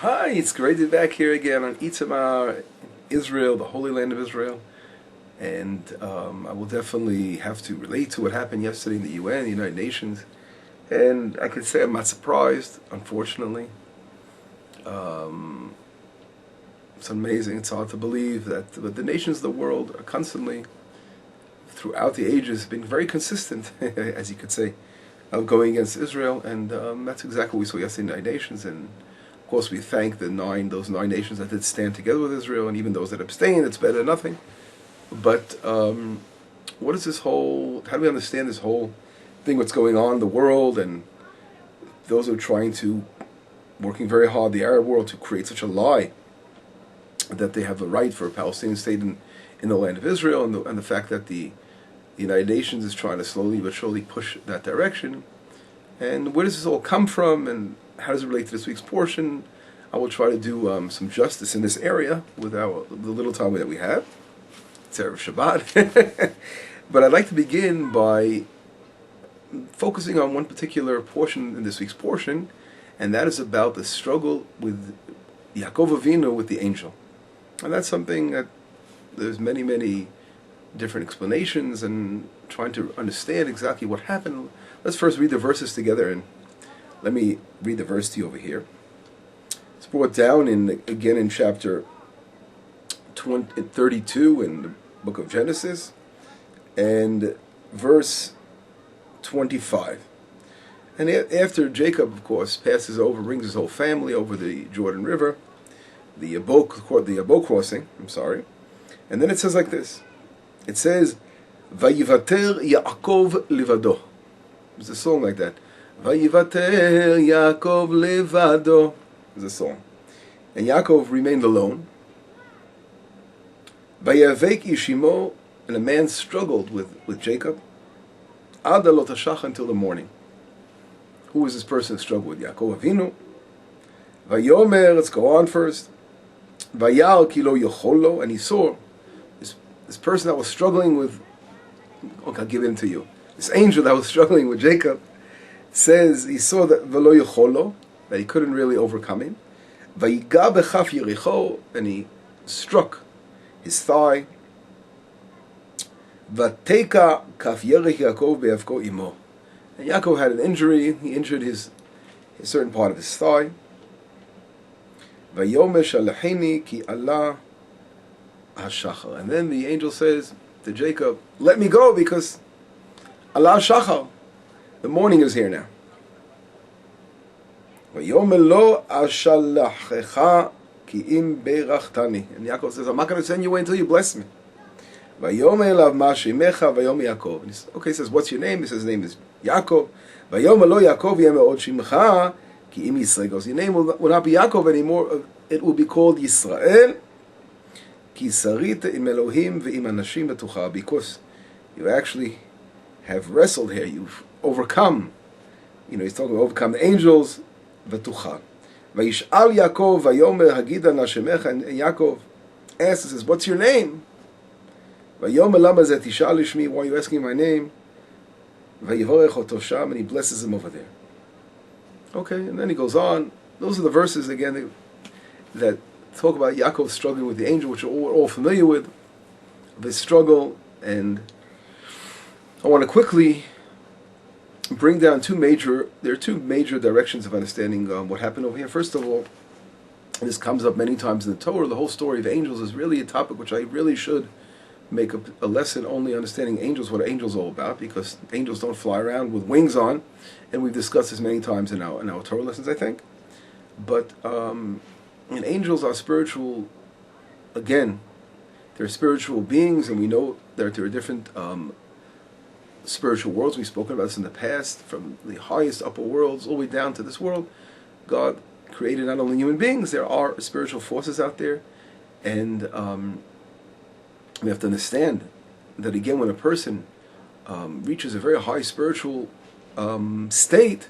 Hi, it's great to be back here again on Itamar, Israel, the Holy Land of Israel. And I will definitely have to relate to what happened yesterday in the UN, the United Nations. And I can say I'm not surprised, unfortunately. Um, it's amazing, it's hard to believe that the nations of the world are constantly, throughout the ages, been very consistent, as you could say, of going against Israel. And that's exactly what we saw yesterday in the United Nations. And of course, we thank those nine nations that did stand together with Israel, and even those that abstained. It's better than nothing. But what is this whole? How do we understand this whole thing? What's going on in the world, and those who are trying to, working very hard, the Arab world, to create such a lie that they have a right for a Palestinian state in the land of Israel, and the fact that the United Nations is trying to slowly but surely push that direction. And where does this all come from, and how does it relate to this week's portion? I will try to do some justice in this area with the little time that we have. It's Erev Shabbat. But I'd like to begin by focusing on one particular portion in this week's portion, and that is about the struggle with Yaakov Avinu with the angel. And that's something that there's many different explanations, and trying to understand exactly what happened. Let's first read the verses together, and let me read the verse to you over here. It's brought down again in chapter 32 in the book of Genesis, and verse 25. And after Jacob, of course, passes over, brings his whole family over the Jordan River, the Yabok crossing, and then it says like this. It says, Vayivater Yaakov Levado. There's a song like that. Vayivater Yaakov Levado. There's a song. And Yaakov remained alone. Vayavek Ishimo, and a man struggled with Jacob. Ada lo tashach, until the morning. Who was this person who struggled with Yaakov Avinu? Vayomer, let's go on first. Vayal kilo yocholo, and he saw this person that was struggling with, okay, I'll give in to you. This angel that was struggling with Jacob says he saw that velo yocholo, that he couldn't really overcome him. Vayiga bechaf Yericho, and he struck his thigh. Vateka kaf Yerich Yaakov be'avko imo. And Yaakov had an injury. He injured his certain part of his thigh. Vayomer shalacheni ki Allah hashachar. And then the angel says to Jacob, "Let me go, because Allah shachar, the morning is here now." Vayomer lo ashalachecha ki im berachtani. And Yaakov says, "I'm not going to send you away until you bless me." Vayomer elav ma shemecha vayomer Yaakov. Okay, he says, "What's your name?" He says, "His name is Yaakov." Vayomer lo Yaakov yemer od shimcha ki im Yisrael. Goes, your name will not be Yaakov anymore. It will be called Yisrael. Ki sarita im Elohim ve'im anashim betucha. Because you actually have wrestled here. You've overcome. He's talking about overcome the angels. Betucha. Vayishal Yaakov vayomer hagida na shemecha. And Yaakov asks and says, "What's your name?" Vayomer lama zeh tishal lishmi. Why are you asking my name? Vayivorech oto sham. And he blesses him over there. Okay, and then he goes on. Those are the verses again that talk about Yaakov struggling with the angel, which we're all familiar with, this struggle. And I want to quickly bring down there are two major directions of understanding what happened over here. First of all, and this comes up many times in the Torah, the whole story of angels is really a topic which I really should make a lesson only understanding angels, what angels are all about, because angels don't fly around with wings on, and we've discussed this many times in our Torah lessons, I think. But and angels are spiritual. Again, they're spiritual beings, and we know that there are different spiritual worlds. We've spoken about this in the past, from the highest upper worlds all the way down to this world. God created not only human beings, there are spiritual forces out there, and we have to understand that, again, when a person reaches a very high spiritual state,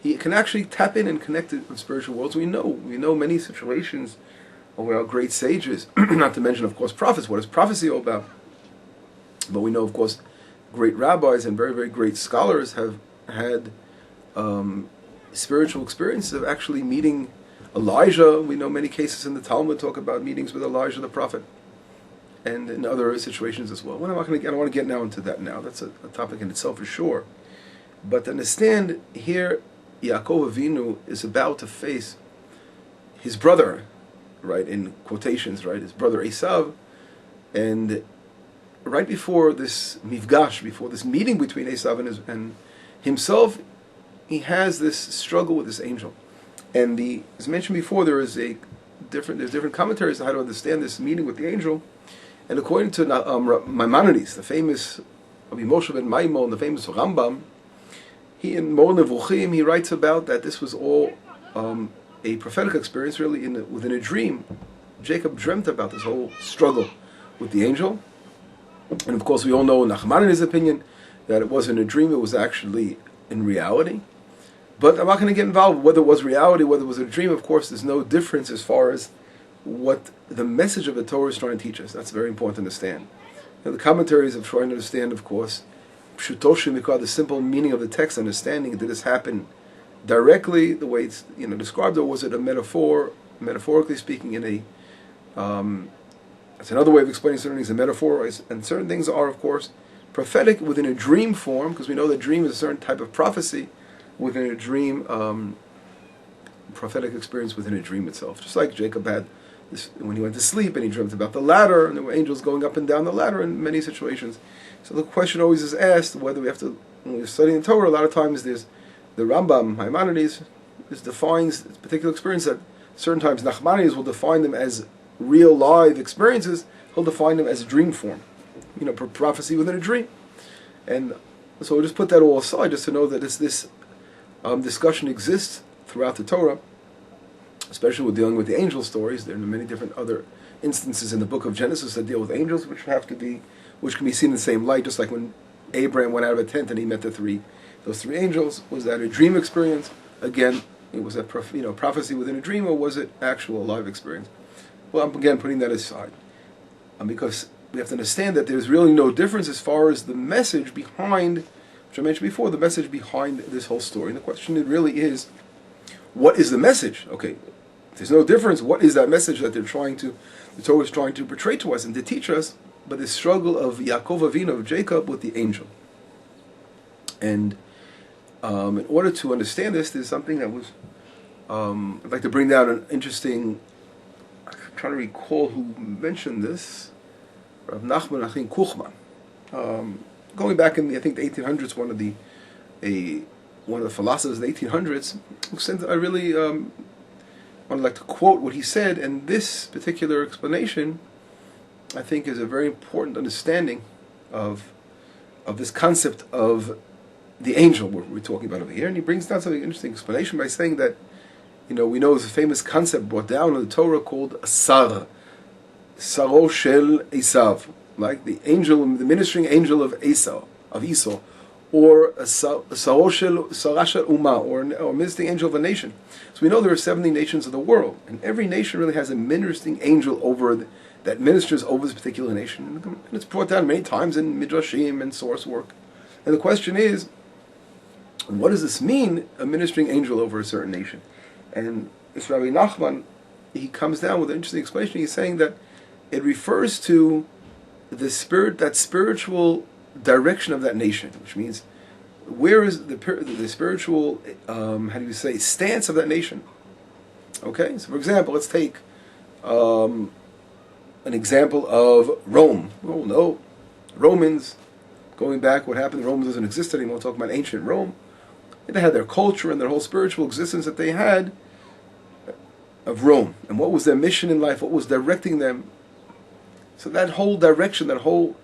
he can actually tap in and connect with spiritual worlds. We know many situations where our great sages, not to mention, of course, prophets. What is prophecy all about? But we know, of course, great rabbis and very great scholars have had spiritual experiences of actually meeting Elijah, we know many cases in the Talmud talk about meetings with Elijah the prophet, and in other situations as well. Well, I don't want to get now into that now. That's a topic in itself for sure. But to understand here, Yaakov Avinu is about to face his brother, right, in quotations, right, his brother Esav, and right before this mifgash, before this meeting between Esav and himself, he has this struggle with this angel. And as mentioned before, there's different commentaries on how to understand this meeting with the angel. And according to Maimonides, the famous Rabbi Moshe ben Maimon, the famous Rambam, he in Mor Nevuchim, he writes about that this was all a prophetic experience, really within a dream. Jacob dreamt about this whole struggle with the angel. And of course, we all know Nachmanides' opinion that it wasn't a dream; it was actually in reality. But I'm not going to get involved whether it was reality, whether it was a dream. Of course, there's no difference as far as what the message of the Torah is trying to teach us. That's very important to understand. And the commentaries are trying to understand, of course, Pshutoshim, the simple meaning of the text, understanding did this happen directly the way it's described, or was it a metaphor, metaphorically speaking, in a that's another way of explaining certain things, a metaphor, and certain things are, of course, prophetic within a dream form, because we know that dream is a certain type of prophecy within a dream, prophetic experience within a dream itself. Just like Jacob had this, when he went to sleep and he dreamt about the ladder, and there were angels going up and down the ladder in many situations. So the question always is asked whether we have to, when we're studying the Torah, a lot of times there's the Rambam, Maimonides, defines this particular experience that certain times Nachmanides will define them as real live experiences, he'll define them as dream form, prophecy within a dream. And so we'll just put that all aside just to know that this discussion exists throughout the Torah, especially with dealing with the angel stories. There are many different other instances in the book of Genesis that deal with angels, which can be seen in the same light, just like when Abraham went out of a tent and he met those three angels. Was that a dream experience? Again, it was a prophecy within a dream, or was it actual live experience? Well, I'm again putting that aside, because we have to understand that there's really no difference as far as the message behind, which I mentioned before, the message behind this whole story. And the question really is, what is the message? Okay, if there's no difference, what is that message that the Torah is trying to portray to us and to teach us? But the struggle of Yaakov Avinu, of Jacob, with the angel. And in order to understand this, there's something that was, I'd like to bring down an interesting, I'm trying to recall who mentioned this, Rav Nachman, I think, Kuchman. Going back in, the 1800s, one of the philosophers of the 1800s, I really would like to quote what he said, and this particular explanation, I think, is a very important understanding of this concept of the angel we're talking about over here. And he brings down something interesting explanation by saying that, we know there's a famous concept brought down in the Torah called Sar, Saro Shel Esav, like the ministering angel of Esau, or Saro Shel Uma, or ministering angel of a nation. So we know there are 70 nations of the world, and every nation really has a ministering angel that ministers over this particular nation. And it's brought down many times in Midrashim and source work. And the question is, what does this mean, a ministering angel over a certain nation? And this Rabbi Nachman, he comes down with an interesting explanation. He's saying that it refers to the spiritual direction of that nation, which means where is the spiritual, stance of that nation? Okay, so for example, let's take an example of Rome. Well, no, Romans, going back, what happened? Rome doesn't exist anymore. We're talking about ancient Rome. They had their culture and their whole spiritual existence that they had of Rome. And what was their mission in life? What was directing them? So that whole direction, that whole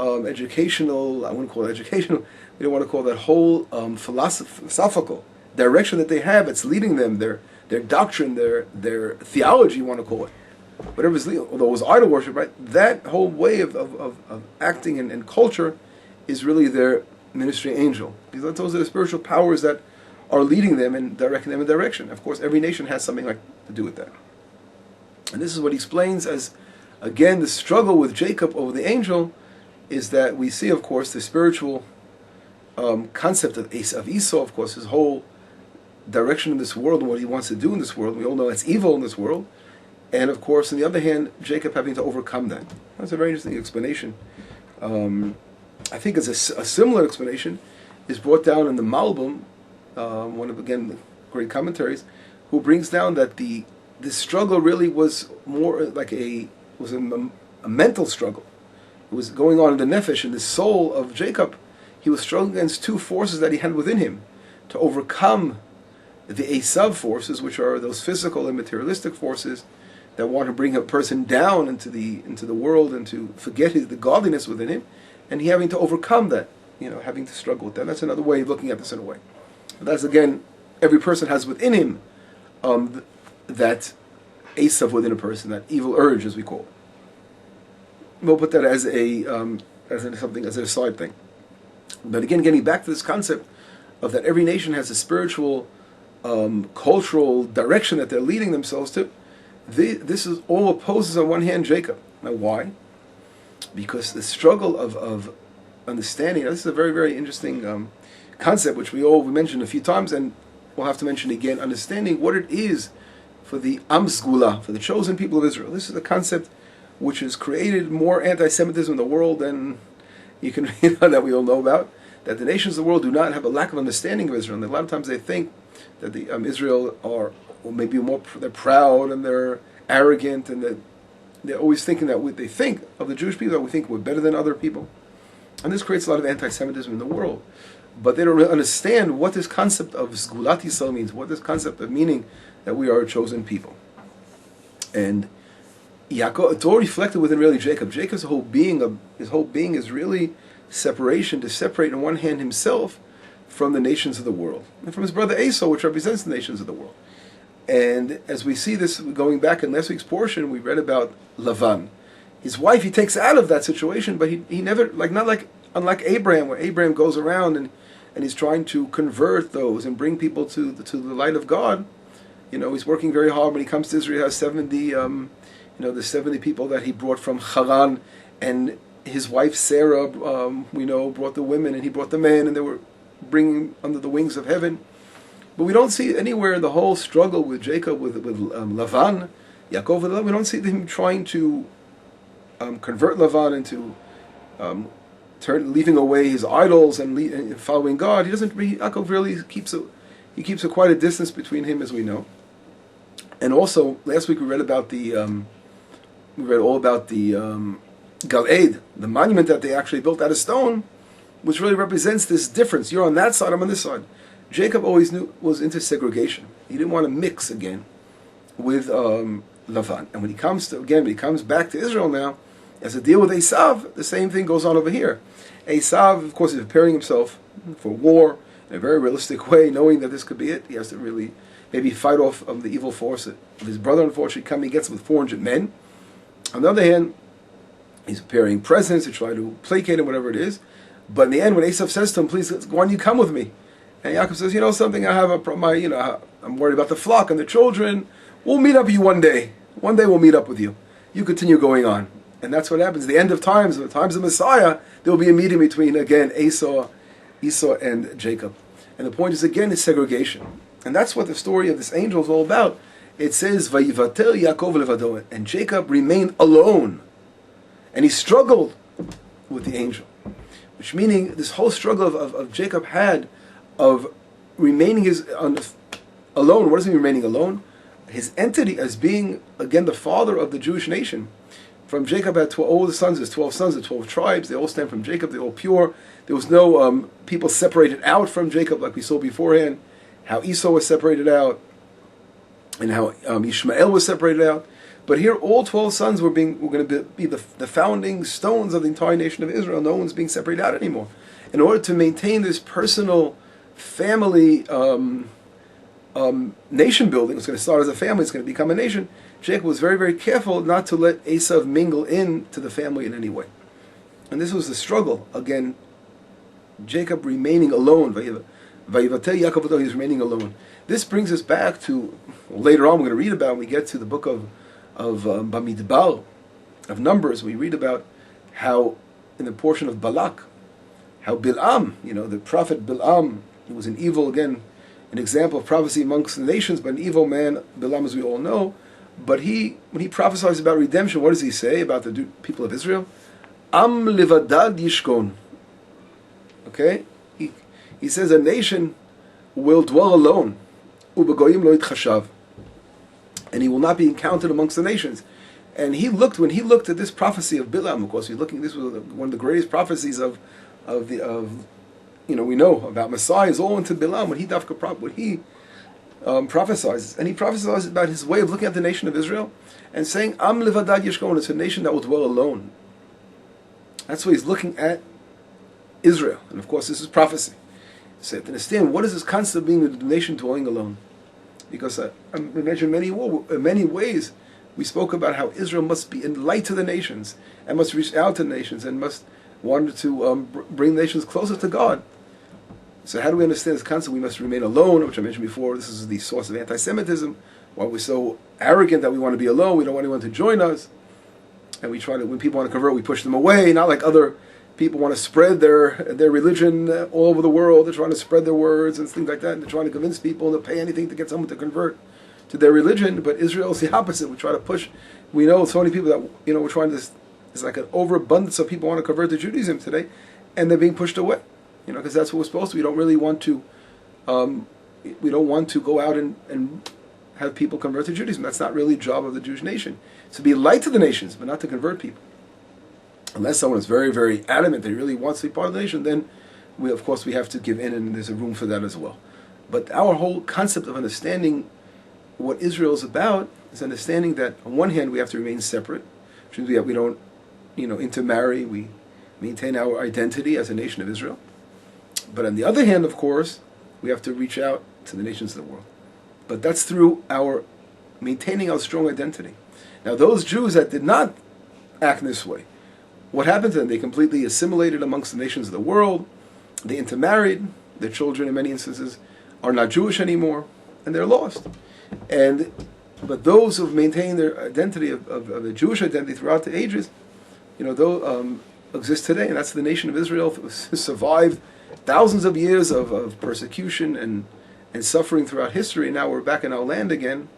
educational, I wouldn't call it educational, we don't want to call that whole philosophical direction that they have, it's leading them, their doctrine, their theology, you want to call it. Whatever is leading, although it was idol worship, right? That whole way of acting and culture is really their ministry angel. Because those are the spiritual powers that are leading them and directing them in direction. Of course, every nation has something to do with that. And this is what he explains as, again, the struggle with Jacob over the angel is that we see, of course, the spiritual concept of Esau, of course, his whole direction in this world and what he wants to do in this world. We all know it's evil in this world. And of course, on the other hand, Jacob having to overcome that. That's a very interesting explanation. I think it's a similar explanation is brought down in the Malbim, one of, again, the great commentaries, who brings down that this struggle really was more like a mental struggle. It was going on in the nefesh, in the soul of Jacob. He was struggling against two forces that he had within him to overcome the Esav forces, which are those physical and materialistic forces that want to bring a person down into the world and to forget the godliness within him, and he having to overcome that, having to struggle with that. That's another way of looking at this in a way. That's, again, every person has within him that Esav within a person, that evil urge, as we call it. We'll put that as a side thing. But again, getting back to this concept of that every nation has a spiritual, cultural direction that they're leading themselves to. This is all opposes on one hand Jacob. Now why? Because the struggle of understanding, this is a very, very interesting concept which we mentioned a few times, and we'll have to mention again, understanding what it is for the Am Sgula, for the chosen people of Israel. This is a concept which has created more anti-Semitism in the world than you can that we all know about, that the nations of the world do not have a lack of understanding of Israel. And a lot of times they think that the Israel are, or maybe more, they're proud and they're arrogant, and that they're always thinking that they think of the Jewish people that we think we're better than other people. And this creates a lot of anti-Semitism in the world. But they don't really understand what this concept of Sgulat Yisrael means, what this concept of meaning that we are a chosen people. And Yaakov, it's all reflected within really Jacob. Jacob's whole being is really separation, to separate on one hand himself from the nations of the world, and from his brother Esau, which represents the nations of the world. And as we see this, going back in last week's portion, we read about Lavan. His wife, he takes out of that situation, but he never, unlike Abraham, where Abraham goes around and he's trying to convert those and bring people to the light of God. He's working very hard. When he comes to Israel, he has 70, the 70 people that he brought from Haran, and his wife Sarah, brought the women, and he brought the men, and they were bringing under the wings of heaven. But we don't see anywhere in the whole struggle with Jacob, with Lavan, Yaakov, we don't see him trying to convert Lavan into leaving away his idols and following God. Yaakov really keeps quite a distance between him, as we know. And also, last week we read about all about the Gal'ed, the monument that they actually built out of stone, which really represents this difference. You're on that side, I'm on this side. Jacob always was into segregation. He didn't want to mix again with Lavan. And when he comes back to Israel now, as a deal with Esav, the same thing goes on over here. Esav, of course, is preparing himself for war in a very realistic way, knowing that this could be it. He has to really maybe fight off the evil force of his brother, unfortunately, coming against him with 400 men. On the other hand, he's preparing presents to try to placate him, whatever it is. But in the end, when Esav says to him, please, why don't you come with me? And Yaakov says, something, I have I'm worried about the flock and the children. We'll meet up with you one day. One day we'll meet up with you. You continue going on. And that's what happens. The end of times, the times of Messiah, there will be a meeting between, again, Esau and Jacob. And the point is, again, is segregation. And that's what the story of this angel is all about. It says, Vayivater Yaakov levado, and Jacob remained alone. And he struggled with the angel. Which meaning, this whole struggle of Jacob had of remaining alone. What does it mean, remaining alone? His entity as being, again, the father of the Jewish nation. From Jacob had all the sons, there's 12 sons, the 12 tribes, they all stem from Jacob, they're all pure. There was no people separated out from Jacob like we saw beforehand, how Esau was separated out, and how Ishmael was separated out. But here all 12 sons were going to be the founding stones of the entire nation of Israel. No one's being separated out anymore. In order to maintain this personal family nation building, it's going to start as a family, it's going to become a nation. Jacob was very, very careful not to let Esav mingle into the family in any way. And this was the struggle. Again, Jacob remaining alone. Vayivater Yaakov, he's remaining alone. This brings us back to, later on we're going to read about, when we get to the book of Bamidbar, of Numbers, we read about how, in the portion of Balak, how Balaam, the prophet Balaam, he was an evil an example of prophecy amongst the nations, but an evil man, Balaam, as we all know. But when he prophesies about redemption, what does he say about the people of Israel? Am livadad yishkon. Okay? He says a nation will dwell alone. Ubegoyim lo yitchashav. And he will not be encountered amongst the nations. And when he looked at this prophecy of Balaam, of course, this was one of the greatest prophecies of we know about Messiah is all into Balaam, when he prophesies. And he prophesies about his way of looking at the nation of Israel and saying, Am livadad yishkon, it's a nation that will dwell alone. That's why he's looking at Israel. And of course, this is prophecy. So to understand, what is this concept of being a nation dwelling alone? Because I mentioned in many ways, we spoke about how Israel must be in light to the nations and must reach out to nations and must want to bring nations closer to God. So how do we understand this concept? We must remain alone, which I mentioned before. This is the source of anti-Semitism. Why we're so arrogant that we want to be alone. We don't want anyone to join us. And we try to, when people want to convert, we push them away. Not like other people want to spread their religion all over the world. They're trying to spread their words and things like that. And they're trying to convince people to pay anything to get someone to convert to their religion. But Israel is the opposite. We try to push. We know so many people that, we're trying to, it's like an overabundance of people want to convert to Judaism today. And they're being pushed away. Because that's what we're supposed to. We don't really want to, we don't want to go out and have people convert to Judaism. That's not really the job of the Jewish nation. It's to be a light to the nations, but not to convert people. Unless someone is very, very adamant that he really wants to be part of the nation, then we have to give in, and there's a room for that as well. But our whole concept of understanding what Israel is about is understanding that on one hand we have to remain separate, which means we don't, intermarry. We maintain our identity as a nation of Israel. But on the other hand, of course, we have to reach out to the nations of the world. But that's through our maintaining our strong identity. Now, those Jews that did not act in this way, what happened to them? They completely assimilated amongst the nations of the world. They intermarried. Their children, in many instances, are not Jewish anymore, and they're lost. But those who have maintained their identity of the Jewish identity throughout the ages, exist today, and that's the nation of Israel that survived thousands of years of persecution and suffering throughout history. And now we're back in our land again,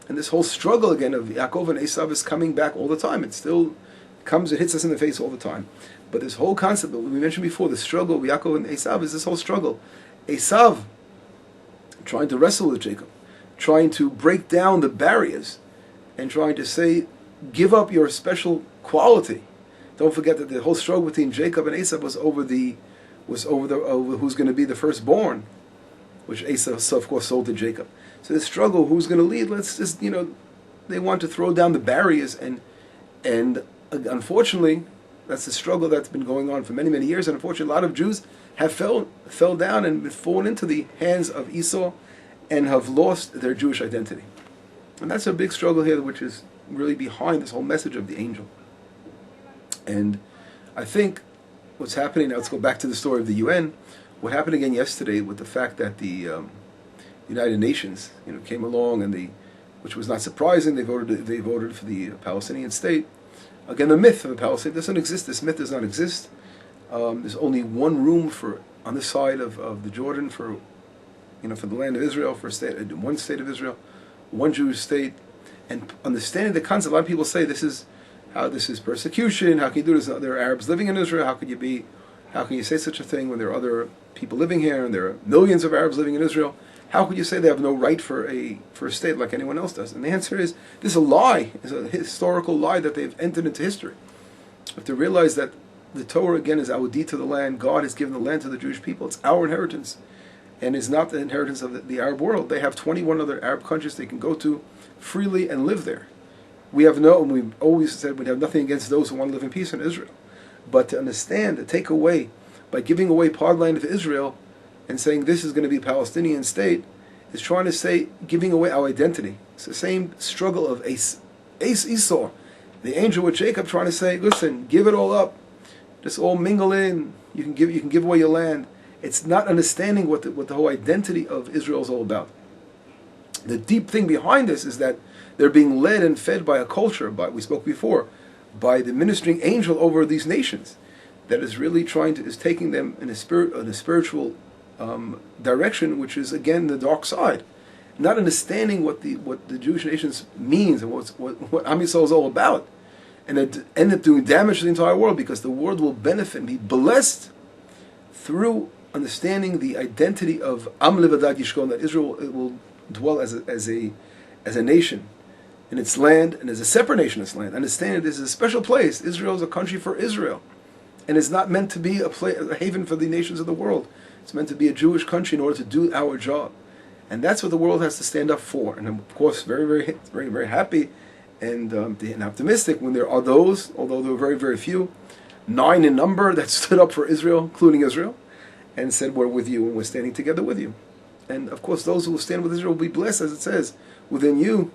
and this whole struggle again of Yaakov and Esav is coming back all the time. It still it hits us in the face all the time. But this whole concept that we mentioned before, the struggle of Yaakov and Esav, is this whole struggle. Esav trying to wrestle with Jacob, trying to break down the barriers, and trying to say, give up your special quality. Don't forget that the whole struggle between Jacob and Esav was over who's going to be the firstborn, which Esav, of course, sold to Jacob. So this struggle, who's going to lead? Let's just, they want to throw down the barriers, and unfortunately, that's the struggle that's been going on for many, many years. And unfortunately, a lot of Jews have fell down and fallen into the hands of Esau, and have lost their Jewish identity. And that's a big struggle here, which is really behind this whole message of the angel. And I think what's happening now, let's go back to the story of the UN. What happened again yesterday with the fact that the United Nations, came along, and which was not surprising, they voted for the Palestinian state. Again, the myth of a Palestine doesn't exist. This myth does not exist. There's only one room on this side of the Jordan for the land of Israel, for one state of Israel, one Jewish state. And understanding the concept, a lot of people say this is persecution. How can you do this? There are Arabs living in Israel. How can you say such a thing when there are other people living here, and there are millions of Arabs living in Israel? How could you say they have no right for a state like anyone else does? And the answer is, this is a lie. It's a historical lie that they've entered into history. You have to realize that the Torah, again, is our deed to the land. God has given the land to the Jewish people. It's our inheritance, and it's not the inheritance of the Arab world. They have 21 other Arab countries they can go to freely and live there. We've always said we have nothing against those who want to live in peace in Israel. But to understand, to take away, by giving away part of the land of Israel and saying this is going to be a Palestinian state, is trying to say, giving away our identity. It's the same struggle of Esau, the angel with Jacob, trying to say, listen, give it all up. Just all mingle in. You can give away your land. It's not understanding what the whole identity of Israel is all about. The deep thing behind this is that they're being led and fed by a culture, we spoke before, by the ministering angel over these nations, that is really is taking them in a spiritual direction, which is again the dark side. Not understanding what the Jewish nation means and what Am Yisrael is all about, and that end up doing damage to the entire world, because the world will benefit and be blessed through understanding the identity of Am Levadat Yishkon, that Israel will dwell as a nation in its land, and as a separate nation in its land. Understand that this is a special place. Israel is a country for Israel, and it's not meant to be a haven for the nations of the world. It's meant to be a Jewish country in order to do our job. And that's what the world has to stand up for. And I'm, of course, very, very, very, very happy and optimistic when there are those, although there were very, very few, 9 in number, that stood up for Israel, including Israel, and said, we're with you and we're standing together with you. And of course, those who will stand with Israel will be blessed, as it says, within you.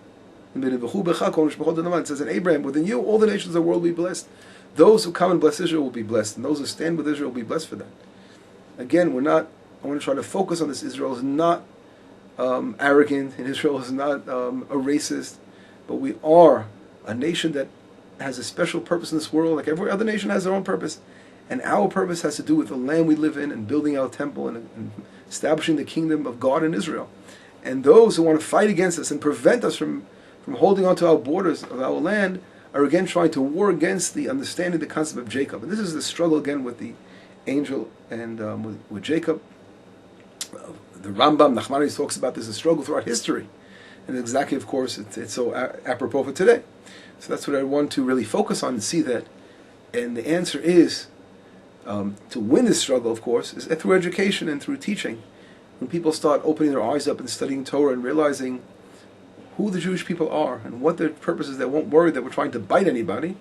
It says in Abraham, within you, all the nations of the world will be blessed. Those who come and bless Israel will be blessed, and those who stand with Israel will be blessed for that. Again, I want to try to focus on this. Israel is not arrogant, and Israel is not a racist, but we are a nation that has a special purpose in this world, like every other nation has their own purpose. And our purpose has to do with the land we live in, and building our temple, and establishing the kingdom of God in Israel. And those who want to fight against us and prevent us from holding on to our borders of our land are again trying to war against the understanding the concept of Jacob. And this is the struggle again with the angel and with Jacob. The Rambam, Nachmanides, talks about this, a struggle throughout history. And exactly, of course, it's so apropos for today. So that's what I want to really focus on and see that. And the answer is, to win this struggle, of course, is through education and through teaching. When people start opening their eyes up and studying Torah and realizing who the Jewish people are and what their purpose is, they won't worry that we're trying to bite anybody,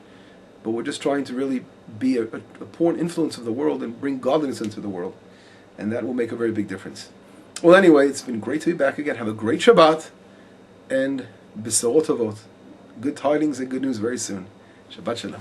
but we're just trying to really be a important influence of the world and bring godliness into the world. And that will make a very big difference. Well, anyway, it's been great to be back again. Have a great Shabbat, and Besorot Tovot. Good tidings and good news very soon. Shabbat Shalom.